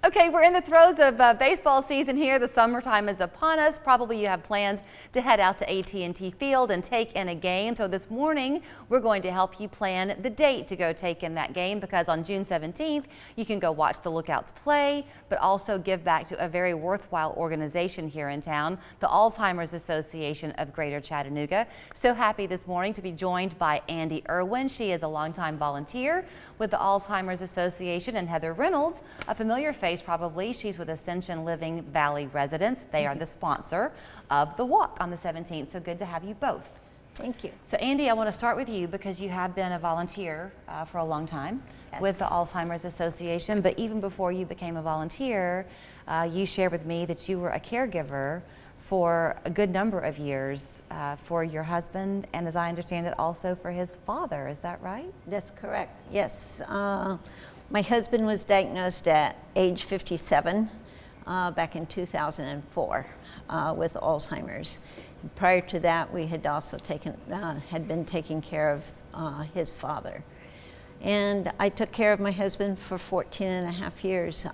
Okay, we're in the throes of baseball season here. The summertime is upon us. Probably you have plans to head out to AT&T Field and take in a game. So this morning, we're going to help you plan the date to go take in that game, because on June 17th, you can go watch the Lookouts play, but also give back to a very worthwhile organization here in town, the Alzheimer's Association of Greater Chattanooga. So happy this morning to be joined by Andy Irwin. She is a longtime volunteer with the Alzheimer's Association, and Heather Reynolds, a familiar face probably. She's with Ascension Living Valley Residents. They are the sponsor of the walk on the 17th. So good to have you both. Thank you. So Andy, I want to start with you because you have been a volunteer for a long time with the Alzheimer's Association. But even before you became a volunteer, you shared with me that you were a caregiver for a good number of years for your husband, and as I understand it, also for his father. Is that right? That's correct. Yes. My husband was diagnosed at age 57 back in 2004 with Alzheimer's. Prior to that, we had also been taking care of his father. And I took care of my husband for 14 and a half years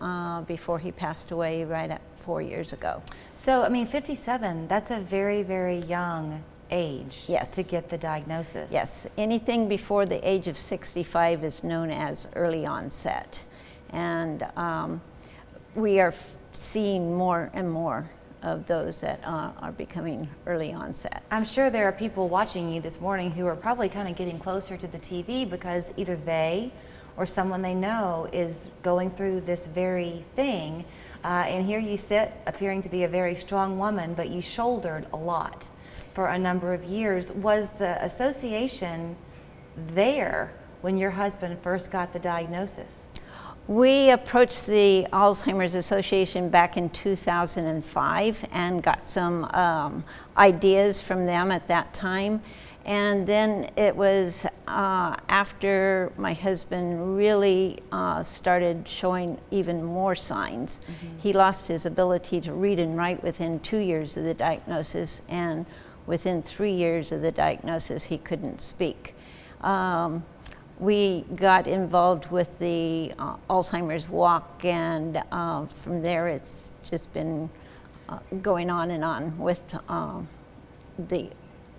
before he passed away right at 4 years ago. So, I mean, 57, that's a very, very young age to get the diagnosis. Yes, anything before the age of 65 is known as early onset. And we are seeing more and more of those that are becoming early onset. I'm sure there are people watching you this morning who are probably kind of getting closer to the TV because either they or someone they know is going through this very thing. And here you sit, appearing to be a very strong woman, but you shouldered a lot for a number of years. Was the association there when your husband first got the diagnosis? We approached the Alzheimer's Association back in 2005 and got some ideas from them at that time. And then it was after my husband really started showing even more signs. He lost his ability to read and write within 2 years of the diagnosis, and within 3 years of the diagnosis, he couldn't speak. We got involved with the Alzheimer's Walk, and from there it's just been going on and on with the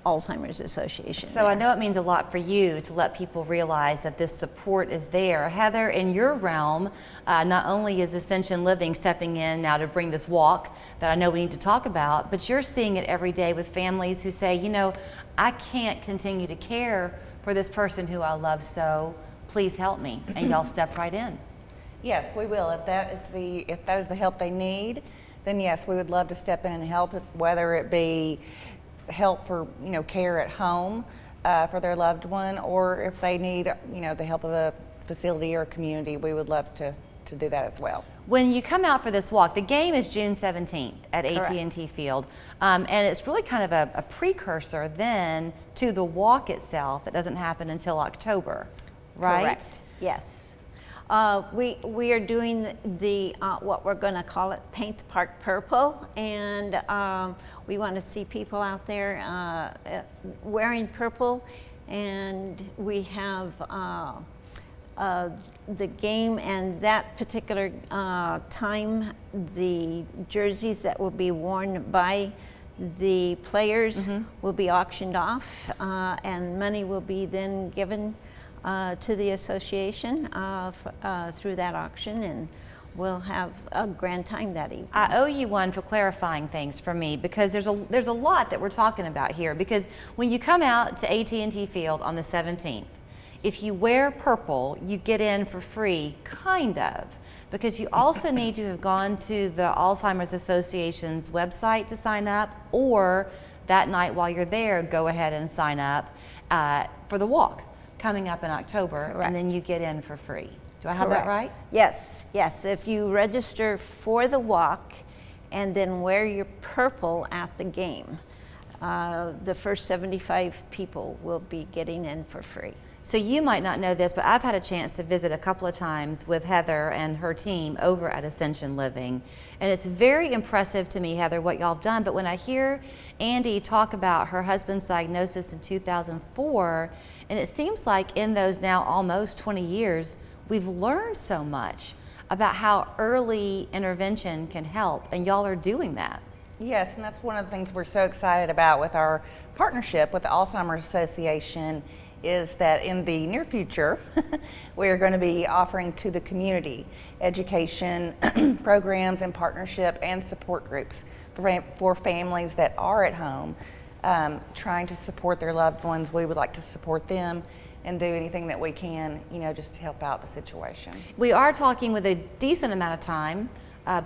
Alzheimer's Association. So I know it means a lot for you to let people realize that this support is there. Heather, in your realm, not only is Ascension Living stepping in now to bring this walk that I know we need to talk about, but you're seeing it every day with families who say, you know, I can't continue to care for this person who I love, so please help me. And y'all stepped right in. Yes, we will. If that is the help they need, then yes, we would love to step in and help, whether it be help for care at home for their loved one, or if they need the help of a facility or a community, we would love to do that as well. When you come out for this walk, the game is June 17th at AT&T Field, and it's really kind of a precursor then to the walk itself that doesn't happen until October, right? Correct. Yes. We are doing the what we're going to call it Paint the Park Purple, and we want to see people out there wearing purple, and we have the game, and that particular time, the jerseys that will be worn by the players will be auctioned off, and money will be then given to the association through that auction, and we'll have a grand time that evening. I owe you one for clarifying things for me, because there's a lot that we're talking about here. Because when you come out to AT&T Field on the 17th, if you wear purple, you get in for free, kind of, because you also need to have gone to the Alzheimer's Association's website to sign up, or that night while you're there, go ahead and sign up for the walk coming up in October. Correct. And then you get in for free. Do I have that right? Yes, yes. If you register for the walk and then wear your purple at the game, the first 75 people will be getting in for free. So you might not know this, but I've had a chance to visit a couple of times with Heather and her team over at Ascension Living. And it's very impressive to me, Heather, what y'all have done. But when I hear Andy talk about her husband's diagnosis in 2004, and it seems like in those now almost 20 years, we've learned so much about how early intervention can help, and y'all are doing that. Yes, and that's one of the things we're so excited about with our partnership with the Alzheimer's Association, is that in the near future, we are going to be offering to the community education programs and partnership and support groups for families that are at home trying to support their loved ones. We would like to support them and do anything that we can, just to help out the situation. We are talking with a decent amount of time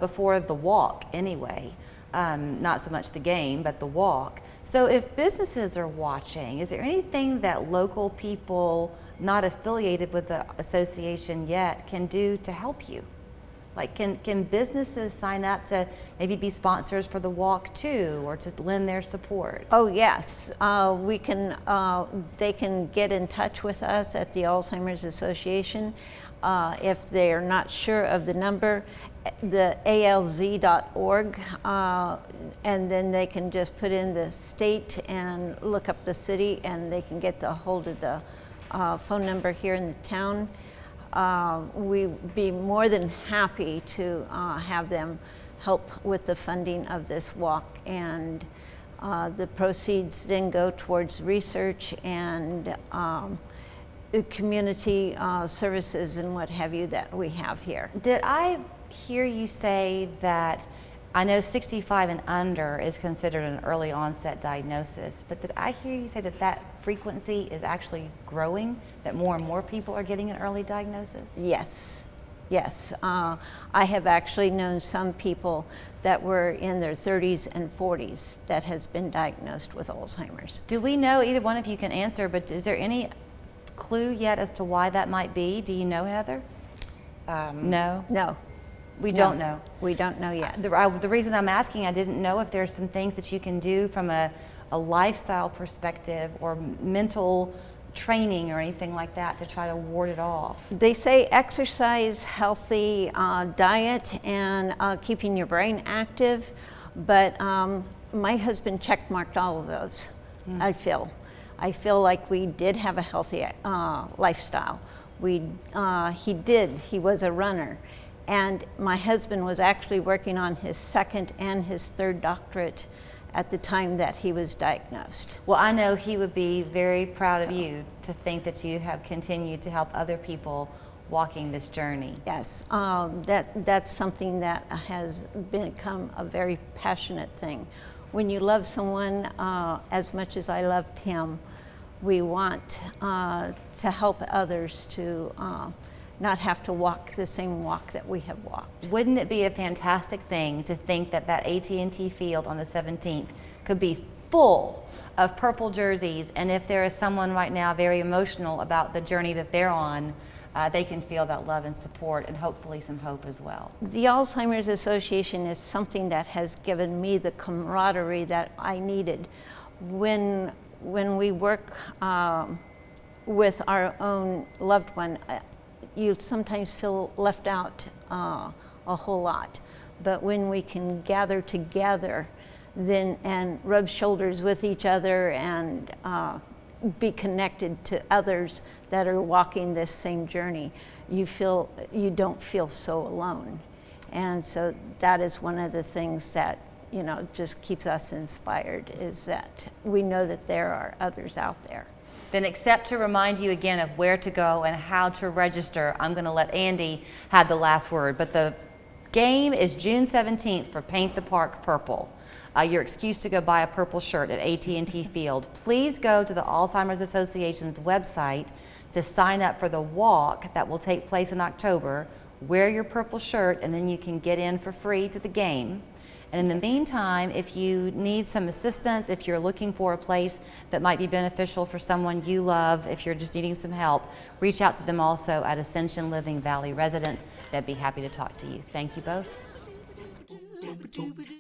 before the walk anyway. Not so much the game, but the walk. So if businesses are watching, is there anything that local people not affiliated with the association yet can do to help you? Like, can businesses sign up to maybe be sponsors for the walk too, or just lend their support? Oh yes, we can. They can get in touch with us at the Alzheimer's Association if they are not sure of the number, the alz.org, and then they can just put in the state and look up the city, and they can get the hold of the phone number here in the town. We'd be more than happy to have them help with the funding of this walk, and the proceeds then go towards research and community services and what have you that we have here. Did I hear you say that, I know 65 and under is considered an early onset diagnosis, but did I hear you say that that frequency is actually growing, that more and more people are getting an early diagnosis? Yes, yes. I have actually known some people that were in their 30s and 40s that has been diagnosed with Alzheimer's. Do we know, either one of you can answer, but is there any clue yet as to why that might be? Do you know, Heather? No? No. We don't know. We don't know yet. The reason I'm asking, I didn't know if there's some things that you can do from a lifestyle perspective or mental training or anything like that to try to ward it off. They say exercise, healthy diet, and keeping your brain active, but my husband checkmarked all of those. I feel like we did have a healthy lifestyle. He was a runner. And my husband was actually working on his second and his third doctorate at the time that he was diagnosed. Well, I know he would be very proud of you to think that you have continued to help other people walking this journey. Yes, that's something that has become a very passionate thing. When you love someone as much as I loved him, we want to help others to not have to walk the same walk that we have walked. Wouldn't it be a fantastic thing to think that that AT&T field on the 17th could be full of purple jerseys, and if there is someone right now very emotional about the journey that they're on, they can feel that love and support and hopefully some hope as well. The Alzheimer's Association is something that has given me the camaraderie that I needed. When we work with our own loved one, you sometimes feel left out a whole lot. But when we can gather together then and rub shoulders with each other and be connected to others that are walking this same journey, you don't feel so alone. And so that is one of the things that just keeps us inspired, is that we know that there are others out there. Then except to remind you again of where to go and how to register, I'm going to let Andy have the last word. But the game is June 17th for Paint the Park Purple. Your excuse to go buy a purple shirt at AT&T Field. Please go to the Alzheimer's Association's website to sign up for the walk that will take place in October. Wear your purple shirt and then you can get in for free to the game. And in the meantime, if you need some assistance, if you're looking for a place that might be beneficial for someone you love, if you're just needing some help, reach out to them also at Ascension Living Valley Residence. They'd be happy to talk to you. Thank you both.